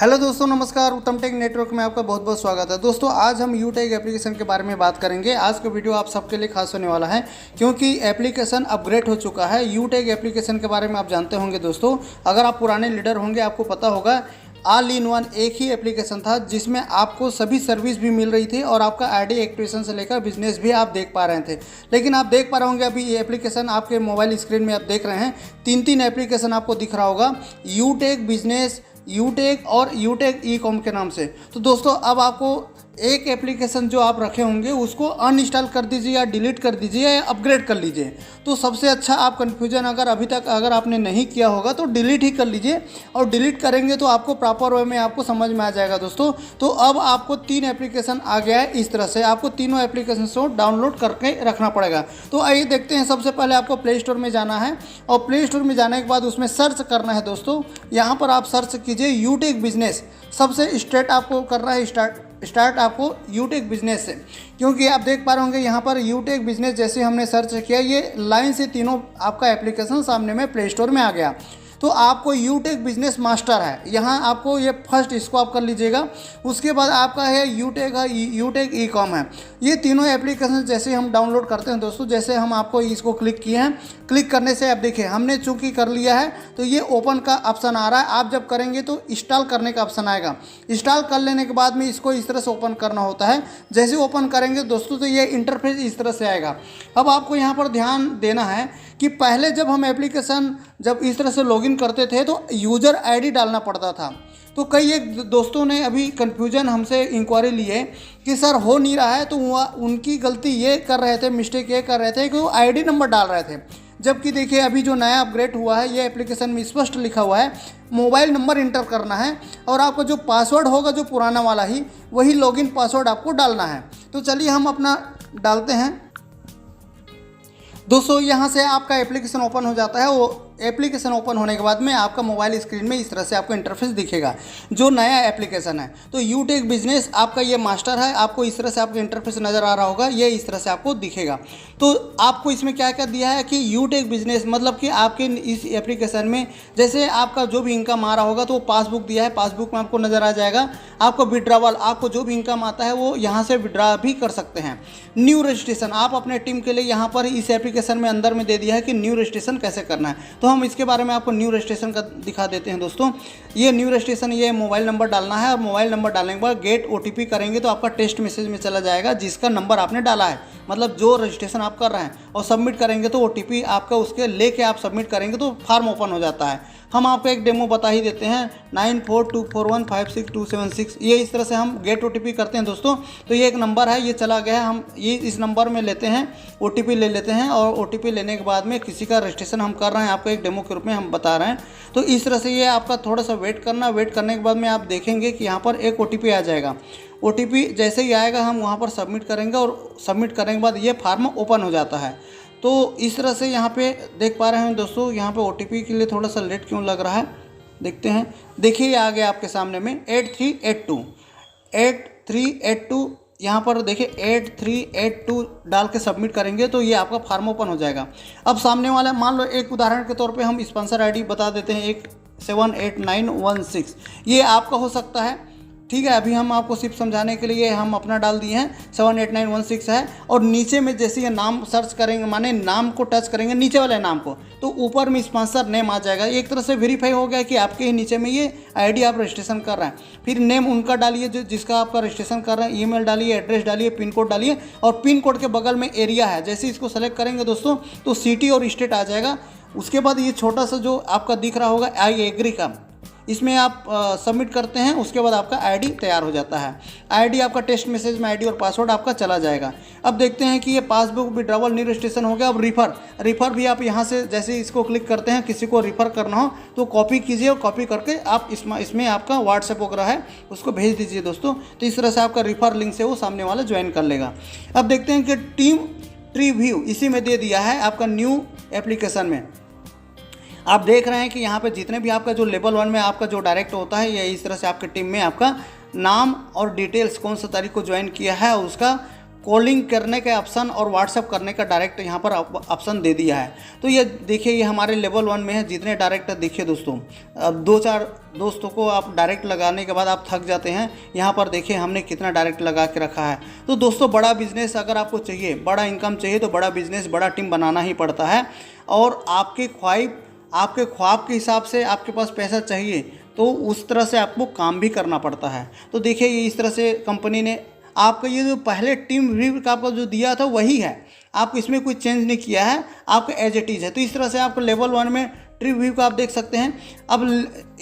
Hello दोस्तों, नमस्कार। उत्तम टेक नेटवर्क में आपका बहुत बहुत स्वागत है। दोस्तों, आज हम यूटेक एप्लीकेशन के बारे में बात करेंगे। आज का वीडियो आप सबके लिए खास होने वाला है क्योंकि एप्लीकेशन अपग्रेड हो चुका है। यूटेक एप्लीकेशन के बारे में आप जानते होंगे दोस्तों, अगर आप पुराने लीडर होंगे आपको पता होगा ऑल इन वन एक ही एप्लीकेशन था जिसमें आपको सभी सर्विस भी मिल रही थी और आपका आईडी एक्टिवेशन से लेकर बिजनेस भी आप देख पा रहे थे। लेकिन आप देख पा रहे होंगे अभी ये एप्लीकेशन आपके मोबाइल स्क्रीन में आप देख रहे हैं, तीन एप्लीकेशन आपको दिख रहा होगा, यूटेक बिजनेस, यूटेक और यूटेक ई कॉम के नाम से। तो दोस्तों, अब आपको एक एप्लीकेशन जो आप रखे होंगे उसको अनइंस्टॉल कर दीजिए या डिलीट कर दीजिए या अपग्रेड कर लीजिए। तो सबसे अच्छा, आप कन्फ्यूजन अगर आपने नहीं किया होगा तो डिलीट ही कर लीजिए, और डिलीट करेंगे तो आपको प्रॉपर वे में आपको समझ में आ जाएगा दोस्तों। तो अब आपको 3 एप्लीकेशन आ गया है। इस तरह से आपको तीनों एप्लीकेशन को डाउनलोड करके रखना पड़ेगा। तो आइए देखते हैं। सबसे पहले आपको प्ले स्टोर में जाना है और प्ले स्टोर में जाने के बाद उसमें सर्च करना है दोस्तों। यहाँ पर आप सर्च कीजिए यूटेक बिजनेस। सबसे स्ट्रेट आपको करना है स्टार्ट आपको यूटेक बिजनेस से, क्योंकि आप देख पा रहे होंगे यहाँ पर यूटेक बिजनेस जैसे हमने सर्च किया ये लाइन से तीनों आपका एप्लीकेशन सामने में प्ले स्टोर में आ गया। तो आपको यूटेक बिजनेस मास्टर है, यहाँ आपको ये फर्स्ट इसको आप कर लीजिएगा। उसके बाद आपका है यूटेक ई कॉम है। ये तीनों एप्लीकेशन जैसे हम डाउनलोड करते हैं दोस्तों, जैसे हम आपको इसको क्लिक किए हैं, क्लिक करने से आप देखिए हमने चूंकि कर लिया है तो ये ओपन का ऑप्शन आ रहा है। आप जब करेंगे तो इंस्टॉल करने का ऑप्शन आएगा। इंस्टॉल कर लेने के बाद में इसको इस तरह से ओपन करना होता है। जैसे ओपन करेंगे दोस्तों तो ये इंटरफेस इस तरह से आएगा। अब आपको यहाँ पर ध्यान देना है कि पहले जब हम एप्लीकेशन जब इस तरह से लॉगिन करते थे तो यूज़र आईडी डालना पड़ता था। तो कई एक दोस्तों ने अभी कन्फ्यूजन हमसे इंक्वायरी ली है कि सर हो नहीं रहा है, तो उनकी गलती ये कर रहे थे, मिस्टेक ये कर रहे थे कि वो आईडी नंबर डाल रहे थे। जबकि देखिए अभी जो नया अपग्रेड हुआ है ये एप्लीकेशन में स्पष्ट लिखा हुआ है मोबाइल नंबर इंटर करना है और आपका जो पासवर्ड होगा जो पुराना वाला ही वही लॉगिन पासवर्ड आपको डालना है। तो चलिए हम अपना डालते हैं दोस्तों। यहाँ से आपका एप्लीकेशन ओपन हो जाता है। वो एप्लीकेशन ओपन होने के बाद में आपका मोबाइल स्क्रीन में इस तरह से आपको इंटरफेस दिखेगा जो नया एप्लीकेशन है। तो यूटेक बिजनेस आपका ये मास्टर है, आपको इस तरह से आपका इंटरफेस नज़र आ रहा होगा, ये इस तरह से आपको दिखेगा। तो आपको इसमें क्या क्या दिया है कि यूटेक बिजनेस मतलब कि आपके इस एप्लीकेशन में जैसे आपका जो भी इनकम आ रहा होगा तो वो पासबुक दिया है, पासबुक में आपको नज़र आ जाएगा। आपको विड्रावल, आपको जो भी इनकम आता है वो यहाँ से विड्रा भी कर सकते हैं। न्यू रजिस्ट्रेशन आप अपने टीम के लिए यहाँ पर इस एप्लीकेशन में अंदर में दे दिया है कि न्यू रजिस्ट्रेशन कैसे करना है। तो हम इसके बारे में आपको न्यू रजिस्ट्रेशन का दिखा देते हैं दोस्तों। ये न्यू रजिस्ट्रेशन, ये मोबाइल नंबर डालना है और मोबाइल नंबर डालने के बाद गेट ओटीपी करेंगे तो आपका टेक्स्ट मैसेज में चला जाएगा जिसका नंबर आपने डाला है, मतलब जो रजिस्ट्रेशन आप कर रहे हैं, और सबमिट करेंगे तो ओटीपी आपका उसके लेके आप सबमिट करेंगे तो फॉर्म ओपन हो जाता है। हम आपको एक डेमो बता ही देते हैं 9424156276। ये इस तरह से हम गेट ओटीपी करते हैं दोस्तों। तो ये एक नंबर है, ये चला गया है, हम ये इस नंबर में लेते हैं, ओटीपी ले लेते हैं और ओटीपी लेने के बाद में किसी का रजिस्ट्रेशन हम कर रहे हैं, आपको एक डेमो के रूप में हम बता रहे हैं। तो इस तरह से ये आपका थोड़ा सा वेट करना, वेट करने के बाद में आप देखेंगे कि यहाँ पर एक ओटीपी आ जाएगा। ओटीपी जैसे ही आएगा हम वहाँ पर सबमिट करेंगे और सबमिट करने के बाद ये फॉर्म ओपन हो जाता है। तो इस तरह से यहाँ पे देख पा रहे हैं दोस्तों, यहाँ पे ओटीपी के लिए थोड़ा सा लेट क्यों लग रहा है देखते हैं। देखिए ये आ गया आपके सामने में 8382 यहाँ पर देखिए 8382 डाल के सबमिट करेंगे तो ये आपका फॉर्म ओपन हो जाएगा। अब सामने वाला मान लो एक उदाहरण के तौर पे हम स्पॉन्सर आईडी बता देते हैं 178916, ये आपका हो सकता है, ठीक है। अभी हम आपको सिर्फ समझाने के लिए हम अपना डाल दिए हैं 78916 है। और नीचे में जैसे ये नाम सर्च करेंगे, माने नाम को टच करेंगे नीचे वाले नाम को, तो ऊपर में स्पॉन्सर नेम आ जाएगा। एक तरह से वेरीफाई हो गया कि आपके ही नीचे में ये आईडी आप रजिस्ट्रेशन कर रहे हैं। फिर नेम उनका डालिए जो जिसका आपका रजिस्ट्रेशन कर रहे हैं, ईमेल डालिए, एड्रेस डालिए, पिन कोड डालिए, और पिन कोड के बगल में एरिया है, जैसे इसको सेलेक्ट करेंगे दोस्तों तो सिटी और स्टेट आ जाएगा। उसके बाद ये छोटा सा जो आपका दिख रहा होगा आई एग्री का, इसमें आप सबमिट करते हैं। उसके बाद आपका आईडी तैयार हो जाता है। आईडी आपका टेक्स्ट मैसेज में आईडी और पासवर्ड आपका चला जाएगा। अब देखते हैं कि ये पासबुक विड्रॉवल न्यू रजिस्ट्रेशन हो गया। अब रिफ़र भी आप यहाँ से जैसे इसको क्लिक करते हैं, किसी को रिफ़र करना हो तो कॉपी कीजिए और कॉपी करके आप इसमें आपका व्हाट्सएप वगैरह है उसको भेज दीजिए दोस्तों। तो इस तरह से आपका रिफ़र लिंक से वो सामने वाला ज्वाइन कर लेगा। अब देखते हैं कि टीम ट्री व्यू इसी में दे दिया है आपका न्यू एप्लीकेशन में। आप देख रहे हैं कि यहाँ पे जितने भी आपका जो लेवल 1 में आपका जो डायरेक्ट होता है, ये इस तरह से आपके टीम में आपका नाम और डिटेल्स, कौन सा तारीख को ज्वाइन किया है, उसका कॉलिंग करने का ऑप्शन और व्हाट्सअप करने का डायरेक्ट यहाँ पर ऑप्शन दे दिया है। तो ये देखिए, ये हमारे लेवल 1 में है। जितने डायरेक्ट देखिए दोस्तों, अब 2-4 दोस्तों को आप डायरेक्ट लगाने के बाद आप थक जाते हैं। यहाँ पर देखिए हमने कितना डायरेक्ट लगा के रखा है। तो दोस्तों, बड़ा बिजनेस अगर आपको चाहिए, बड़ा इनकम चाहिए, तो बड़ा बिजनेस, बड़ा टीम बनाना ही पड़ता है। और आपके ख्वाब के हिसाब से आपके पास पैसा चाहिए तो उस तरह से आपको काम भी करना पड़ता है। तो देखिए, ये इस तरह से कंपनी ने आपका ये जो पहले टीम रिव्यू का आपका जो दिया था वही है, आपको इसमें कोई चेंज नहीं किया है, आपका एज इट इज़ है। तो इस तरह से आपको लेवल 1 में ट्री व्यू का आप देख सकते हैं। अब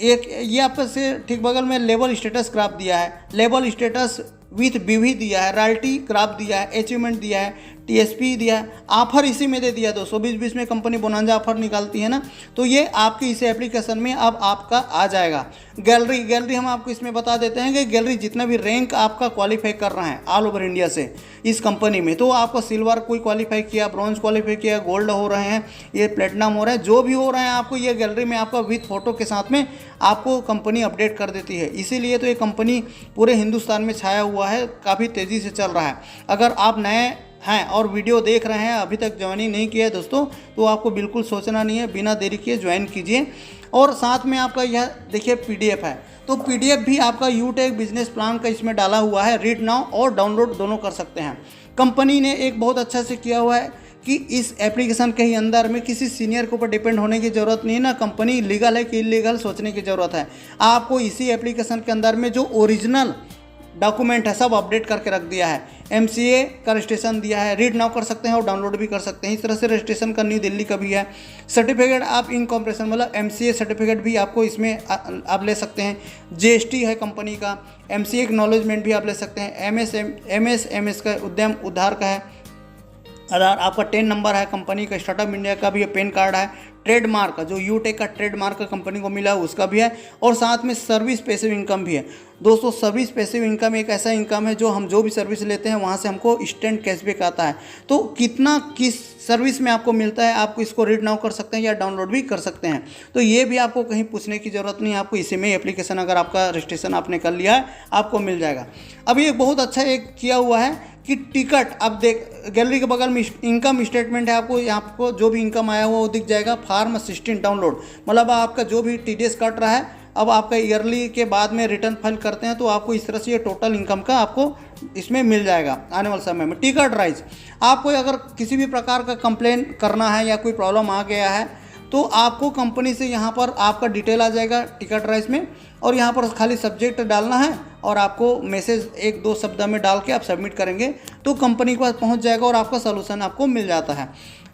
एक ये आपका से ठीक बगल में लेवल स्टेटस ग्राफ दिया है, लेवल स्टेटस विथ बीवी दिया है, रॉयल्टी ग्राफ दिया है, अचीवमेंट दिया है, टीएसपी दिया है, ऑफर इसी में दे दिया। 220 में कंपनी बोनांजा ऑफर निकालती है ना, तो ये आपकी इस एप्लीकेशन में अब आपका आ जाएगा। गैलरी हम आपको इसमें बता देते हैं कि गैलरी जितना भी रैंक आपका क्वालिफाई कर रहा है ऑल ओवर इंडिया से इस कंपनी में, तो आपका सिल्वर कोई क्वालिफाई किया, ब्रॉन्ज क्वालिफाई किया, गोल्ड हो रहे हैं, ये प्लेटिनम हो रहा है, जो भी हो रहे हैं आपको ये गैलरी में आपका विथ फोटो के साथ में आपको कंपनी अपडेट कर देती है। इसीलिए तो ये कंपनी पूरे हिंदुस्तान में छाया हुआ है, काफ़ी तेज़ी से चल रहा है। अगर आप नए हैं और वीडियो देख रहे हैं, अभी तक ज्वाइनिंग नहीं किया है दोस्तों, तो आपको बिल्कुल सोचना नहीं है, बिना देरी किए ज्वाइन कीजिए। और साथ में आपका यह देखिए PDF है, तो PDF भी आपका यूटेक बिजनेस प्लान का इसमें डाला हुआ है। रीड नाउ और डाउनलोड दोनों कर सकते हैं। कंपनी ने एक बहुत अच्छा से किया हुआ है कि इस एप्लीकेशन के ही अंदर में किसी सीनियर के ऊपर डिपेंड होने की ज़रूरत नहीं है ना, कंपनी लीगल है कि इलीगल सोचने की ज़रूरत है। आपको इसी एप्लीकेशन के अंदर में जो ओरिजिनल डॉक्यूमेंट है सब अपडेट करके रख दिया है। MCA का रजिस्ट्रेशन दिया है, रीड नाउ कर सकते हैं और डाउनलोड भी कर सकते हैं। इस तरह से रजिस्ट्रेशन का न्यू दिल्ली का भी है। सर्टिफिकेट आप इनकॉर्पोरेशन मतलब MCA सर्टिफिकेट भी आपको इसमें आप ले सकते हैं। GST है कंपनी का, MCA एक्नॉलेजमेंट भी आप ले सकते हैं। MS का उद्यम उद्धार का है, आधार आपका 10 नंबर है, कंपनी का स्टार्टअप इंडिया का भी है, पैन कार्ड है, ट्रेडमार्क का जो यूटेक का ट्रेडमार्क का कंपनी को मिला है उसका भी है, और साथ में सर्विस पैसिव इनकम भी है। दोस्तों, सर्विस पैसिव इनकम एक ऐसा इनकम है जो हम जो भी सर्विस लेते हैं वहाँ से हमको इंस्टेंट कैशबैक आता है। तो कितना किस सर्विस में आपको मिलता है, आपको इसको रीड नाउ कर सकते हैं या डाउनलोड भी कर सकते हैं। तो ये भी आपको कहीं पूछने की ज़रूरत नहीं है, आपको इसी में एप्लीकेशन अगर आपका रजिस्ट्रेशन आपने कर लिया है आपको मिल जाएगा। अब ये बहुत अच्छा एक किया हुआ है कि टिकट अब देख, गैलरी के बगल में इनकम स्टेटमेंट है, आपको यहाँ को जो भी इनकम आया हुआ वो दिख जाएगा। फार्म 16 डाउनलोड मतलब आपका जो भी TDS कट रहा है, अब आपका ईयरली के बाद में रिटर्न फाइल करते हैं तो आपको इस तरह से ये टोटल इनकम का आपको इसमें मिल जाएगा आने वाले समय में। टिकट राइज, आपको अगर किसी भी प्रकार का कंप्लेन करना है या कोई प्रॉब्लम आ गया है तो आपको कंपनी से यहाँ पर आपका डिटेल आ जाएगा टिकट राइज में, और यहाँ पर खाली सब्जेक्ट डालना है और आपको मैसेज 1-2 शब्द में डाल के आप सबमिट करेंगे तो कंपनी के पास पहुँच जाएगा और आपका सलूशन आपको मिल जाता है।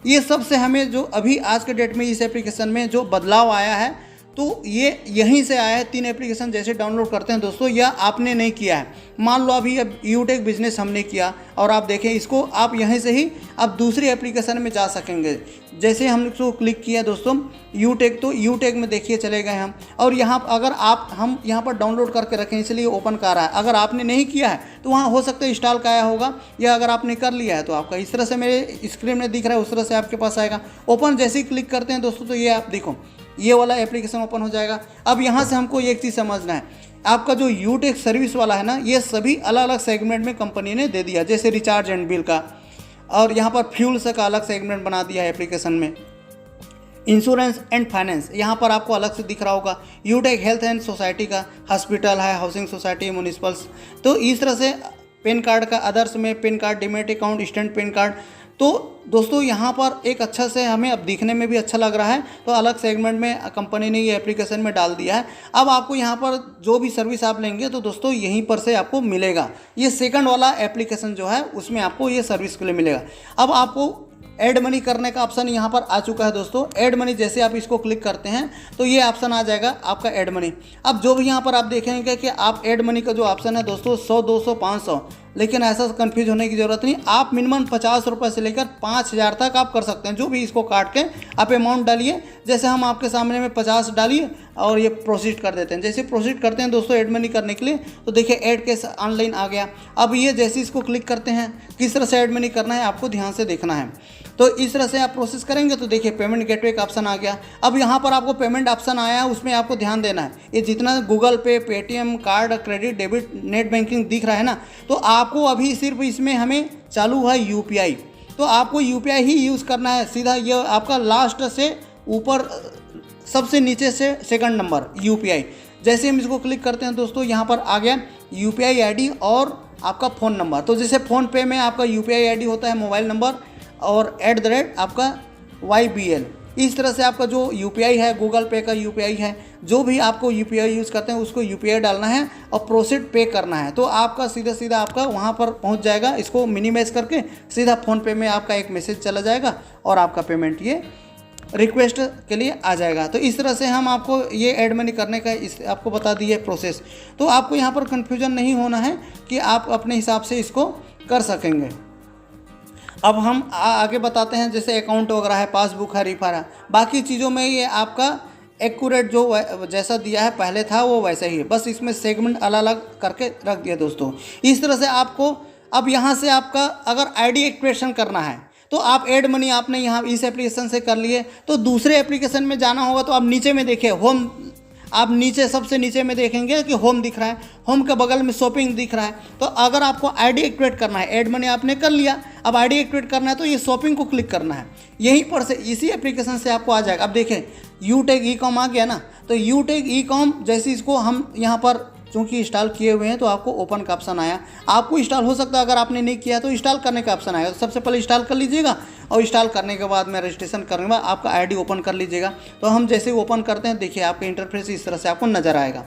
ये सबसे हमें जो अभी आज के डेट में इस एप्लीकेशन में जो बदलाव आया है तो ये यहीं से आया है। 3 एप्लीकेशन जैसे डाउनलोड करते हैं दोस्तों, या आपने नहीं किया है, मान लो अभी अब यूटेक बिजनेस हमने किया और आप देखें इसको, आप यहीं से ही अब दूसरी एप्लीकेशन में जा सकेंगे। जैसे हमने इसको क्लिक किया दोस्तों यूटेक, तो यूटेक में देखिए चले गए हम, और यहाँ अगर हम यहाँ पर डाउनलोड करके रखें इसलिए ओपन कर रहा है। अगर आपने नहीं किया है तो वहाँ हो सकता है इंस्टॉल का आया होगा, या अगर आपने कर लिया है तो आपका इस तरह से मेरे स्क्रीन में दिख रहा है उस तरह से आपके पास आएगा। ओपन जैसे ही क्लिक करते हैं दोस्तों तो ये आप देखो ये वाला एप्लीकेशन ओपन हो जाएगा। अब यहाँ से हमको एक चीज़ समझना है, आपका जो यूटेक सर्विस वाला है ना, ये सभी अलग अलग सेगमेंट में कंपनी ने दे दिया। जैसे रिचार्ज एंड बिल का, और यहाँ पर फ्यूल्स का अलग सेगमेंट बना दिया है एप्लीकेशन में। इंश्योरेंस एंड फाइनेंस यहाँ पर आपको अलग से दिख रहा होगा। यूटेक हेल्थ एंड सोसाइटी का, हॉस्पिटल है, हाउसिंग सोसाइटी, म्यूनिसिपल्स। तो इस तरह से पैन कार्ड का, अदर्स में pan card, demat account, stand pan card. तो दोस्तों यहाँ पर एक अच्छा से हमें अब दिखने में भी अच्छा लग रहा है, तो अलग सेगमेंट में कंपनी ने ये एप्लीकेशन में डाल दिया है। अब आपको यहाँ पर जो भी सर्विस आप लेंगे तो दोस्तों यहीं पर से आपको मिलेगा। ये सेकंड वाला एप्लीकेशन जो है उसमें आपको ये सर्विस के लिए मिलेगा। अब आपको ऐड मनी करने का ऑप्शन यहाँ पर आ चुका है दोस्तों। ऐड मनी जैसे आप इसको क्लिक करते हैं तो ये ऑप्शन आ जाएगा आपका ऐड मनी। अब जो भी यहाँ पर आप देखेंगे कि आप ऐड मनी का जो ऑप्शन है दोस्तों 100, 200, 500, लेकिन ऐसा कंफ्यूज होने की ज़रूरत नहीं। आप मिनिमम 50 रुपये से लेकर 5000 तक आप कर सकते हैं। जो भी इसको काट के आप अमाउंट डालिए, जैसे हम आपके सामने में 50 डालिए और ये प्रोसीड कर देते हैं। जैसे प्रोसीड करते हैं दोस्तों ऐड मनी करने के लिए, तो देखिए ऐड के ऑनलाइन आ गया। अब ये जैसे इसको क्लिक करते हैं, किस तरह से ऐड मनी करना है आपको ध्यान से देखना है। तो इस तरह से आप प्रोसेस करेंगे तो देखिए पेमेंट गेटवे का ऑप्शन आ गया। अब यहाँ पर आपको पेमेंट ऑप्शन आया है, उसमें आपको ध्यान देना है। ये जितना गूगल पे, Paytm, card, credit, debit, net banking दिख रहा है ना, तो आपको अभी सिर्फ इसमें हमें चालू है UPI, तो आपको UPI ही यूज़ करना है। सीधा ये आपका लास्ट से ऊपर सबसे नीचे से सेकंड नंबर UPI। जैसे हम इसको क्लिक करते हैं दोस्तों, यहाँ पर आ गया UPI ID और आपका फ़ोन नंबर। तो जैसे फ़ोनपे में आपका UPI ID होता है मोबाइल नंबर और @ आपका YBL। इस तरह से आपका जो UPI है, गूगल पे का UPI है, जो भी आपको UPI यूज़ करते हैं उसको UPI डालना है और प्रोसीड पे करना है। तो आपका सीधा सीधा आपका वहाँ पर पहुँच जाएगा। इसको मिनिमाइज करके सीधा फ़ोनपे में आपका एक मैसेज चला जाएगा और आपका पेमेंट ये रिक्वेस्ट के लिए आ जाएगा। तो इस तरह से हम आपको ये ऐड मनी करने का आपको बता दिए प्रोसेस। तो आपको यहाँ पर कन्फ्यूजन नहीं होना है कि आप अपने हिसाब से इसको कर सकेंगे। अब हम आगे बताते हैं, जैसे अकाउंट वगैरह है, पासबुक है, रिफर है, बाकी चीज़ों में ये आपका एक्यूरेट जो जैसा दिया है पहले था वो वैसा ही है, बस इसमें सेगमेंट अलग अलग करके रख दिया दोस्तों। इस तरह से आपको अब यहाँ से आपका अगर ID एक्टिवेशन करना है तो आप ऐड मनी आपने यहाँ इस एप्लीकेशन से कर लिए, तो दूसरे एप्लीकेशन में जाना होगा तो आप नीचे में देखिए होम, आप नीचे सबसे नीचे में देखेंगे कि होम दिख रहा है, होम के बगल में शॉपिंग दिख रहा है। तो अगर आपको ID एक्टिवेट करना है, ऐड मनी आपने कर लिया, अब ID एक्टिवेट करना है तो ये शॉपिंग को क्लिक करना है। यहीं पर से इसी एप्लीकेशन से आपको आ जाएगा। अब देखें यूटेक ई-कॉम आ गया ना, तो यूटेक ई-कॉम जैसे इसको हम यहाँ पर चूँकि इंस्टॉल किए हुए हैं तो आपको ओपन का ऑप्शन आया। आपको इंस्टॉल हो सकता है, अगर आपने नहीं किया तो इंस्टॉल करने का ऑप्शन आएगा। तो सबसे पहले इंस्टॉल कर लीजिएगा और इंस्टॉल करने के बाद में रजिस्ट्रेशन करने के बाद आपका ID ओपन कर लीजिएगा। तो हम जैसे ओपन करते हैं देखिए आपका इंटरफेस इस तरह से आपको नज़र आएगा।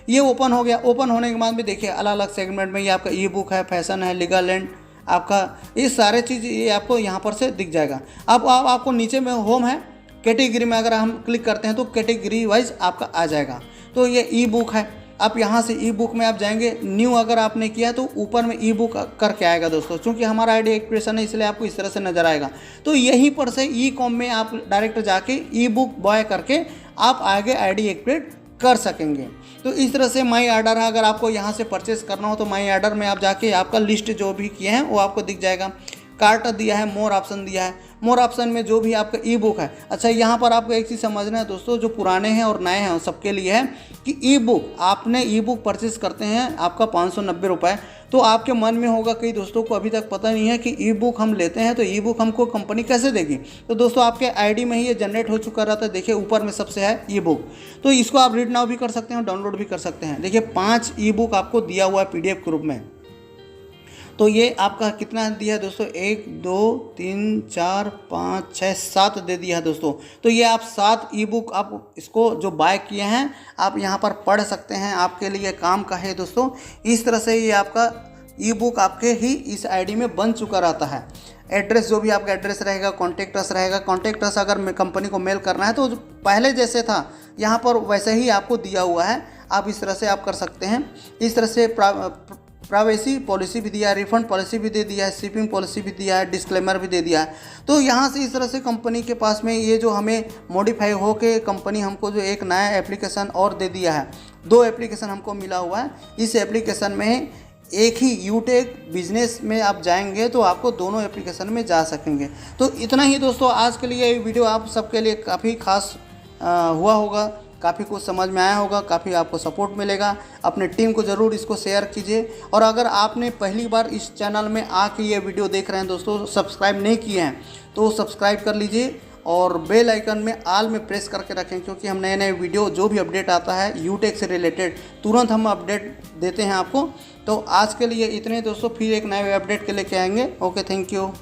ये ओपन हो गया। ओपन होने के बाद में देखिए अलग अलग सेगमेंट में ये आपका ई-बुक है, फैशन है, लीगल एंड आपका ये सारे चीज़ ये आपको यहाँ पर से दिख जाएगा। अब आपको नीचे में होम है, कैटेगरी में अगर हम क्लिक करते हैं तो कैटेगरी वाइज आपका आ जाएगा। तो ये ई-बुक है, आप यहाँ से ई-बुक में आप जाएंगे, न्यू अगर आपने किया तो ऊपर में ई-बुक करके आएगा दोस्तों। क्योंकि हमारा ID एक्टिवेशन है इसलिए आपको इस तरह से नज़र आएगा। तो यहीं पर से ई-कॉम में आप डायरेक्ट जाके ई-बुक बॉय करके आप आगे ID एक्टिवेट कर सकेंगे। तो इस तरह से माई ऑर्डर है, अगर आपको यहाँ से परचेस करना हो तो माई ऑर्डर में आप जाके आपका लिस्ट जो भी किए हैं वो आपको दिख जाएगा। कार्ट दिया है, मोर ऑप्शन दिया है, मोर ऑप्शन में जो भी आपका ई-बुक है। अच्छा यहाँ पर आपको एक चीज़ समझना है दोस्तों, जो पुराने हैं और नए हैं सबके लिए है कि ई-बुक आपने ई-बुक परचेस करते हैं आपका 590 रुपये, तो आपके मन में होगा कई दोस्तों को अभी तक पता नहीं है कि ई-बुक हम लेते हैं तो ई-बुक हमको कंपनी कैसे देगी। तो दोस्तों आपके ID में ही ये जनरेट हो चुका रहता है। देखिए ऊपर में सबसे है ई-बुक, तो इसको आप रीड नाउ भी कर सकते हैं, डाउनलोड भी कर सकते हैं। देखिए 5 ई-बुक आपको दिया हुआ है PDF के रूप में। तो ये आपका कितना दिया है दोस्तों, 1 2 3 4 5 6 7 दे दिया है दोस्तों। तो ये आप 7 ई-बुक आप इसको जो बाय किए हैं आप यहाँ पर पढ़ सकते हैं, आपके लिए काम का है दोस्तों। इस तरह से ये आपका ई-बुक आपके ही इस ID में बन चुका रहता है। एड्रेस जो भी आपका एड्रेस रहेगा, कॉन्टैक्ट अस रहेगा, कॉन्टैक्ट अस अगर कंपनी को मेल करना है तो पहले जैसे था यहाँ पर वैसे ही आपको दिया हुआ है। आप इस तरह से आप कर सकते हैं। इस तरह से प्राइवेसी पॉलिसी भी दिया है, रिफंड पॉलिसी भी दे दिया है, शिपिंग पॉलिसी भी दिया है, डिस्क्लेमर भी दे दिया है। तो यहाँ से इस तरह से कंपनी के पास में ये जो हमें मॉडिफाई हो के कंपनी हमको जो एक नया एप्लीकेशन और दे दिया है, 2 एप्लीकेशन हमको मिला हुआ है। इस एप्लीकेशन में एक ही यूटेक बिजनेस में आप जाएंगे तो आपको दोनों एप्लीकेशन में जा सकेंगे। तो इतना ही दोस्तों आज के लिए ये वीडियो आप सबके लिए काफ़ी खास हुआ होगा, काफ़ी कुछ समझ में आया होगा, काफ़ी आपको सपोर्ट मिलेगा। अपने टीम को ज़रूर इसको शेयर कीजिए। और अगर आपने पहली बार इस चैनल में आके ये वीडियो देख रहे हैं दोस्तों, सब्सक्राइब नहीं किए हैं तो सब्सक्राइब कर लीजिए और बेल आइकन में ऑल में प्रेस करके रखें, क्योंकि हम नए नए वीडियो जो भी अपडेट आता है यूटेक से रिलेटेड तुरंत हम अपडेट देते हैं आपको। तो आज के लिए इतने दोस्तों, फिर एक नए अपडेट के लेके आएंगे। Okay, thank you.